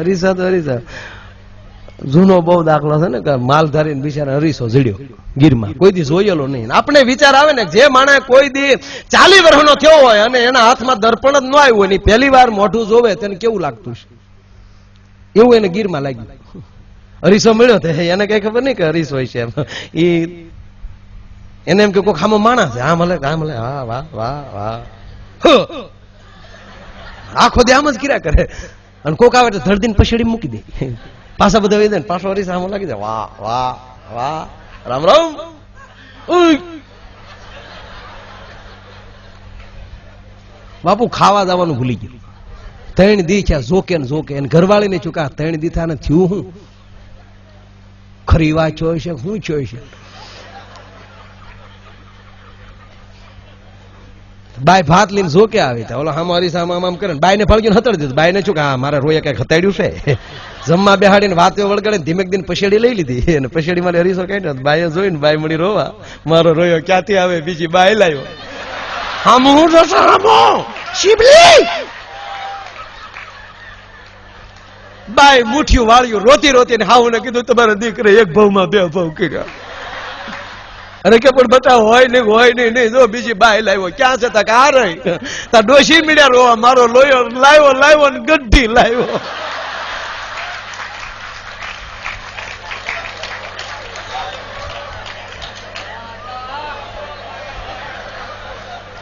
અરીસા તો અરીસા જૂનો બહુ દાખલો છે ને કે માલધારી બિચારા અરીસો જડ્યો ગીરમાં, કોઈ દી જોયેલો નહીં. આપણે વિચાર આવે ને જે માણસ કોઈ દી 40 વર્ષનો થયો હોય અને એના હાથમાં દર્પણ જ ન આવ્યું હોય, પહેલી વાર મોઢું જોવે તેને કેવું લાગતું છે, એવું એને ગીરમાં લાગ્યું. અરીસો મળ્યો તો એને કઈ ખબર નહીં કે અરીસો હોય છે એમ. એને એમ કે કોઈ ખામો માણસ છે, આમ હલે હા વાહ વાહ વાહ, આખો દે આમ જ કર્યા કરે. અને કોક આવે તો ધરદીને પછેડી મૂકી દે, પાછા બધા વહી દે ને પાછો અરીસા આમ લાગી જાય, વાહ વાહ વાહ રામ રામ. બાપુ ખાવા જવાનું ભૂલી ગયું. 3 દી થયા જોકે ને જોકે, અને ઘરવાળી ને ચૂકા 3 દી થયા ને થયું હું ખરી વાત ચોય છે શું ચોય છે. બાય ભાત લઈને જોકે આવી તા ઓલો હામ હરીસા આમ કરે, બાય ને ફળગીને હતડી દીધું. બાય ને શું કે હા મારા રોયા કઈક હતાડ્યું છે. જમવા બેહાડીને વાતો વળગાડે ધીમેક દિન પછેડી લઈ લીધી, અને પછેડી માં હરીસો કાઢ્યો. બાય જોઈને બાય મળી રોવા, મારો રોયો ક્યાંથી આવે, બીજી બાય લાવ્યો. હામ હું હામો શિબલી બાય મુઠ્યું વાળ્યું રોતી રોતી, ને હાઉ ને કીધું તમારા દીકરે એક ભાવમાં 2 ભાવ કર્યા. અરે કે પણ બતાવો હોય નહીં જો બીજી બાય લાવ્યો. ક્યાં છે તા આ રહી તા ડોશી મીડ્યા રોવા, મારો લોયો લાવ્યો ને ગઢી લાવ્યો.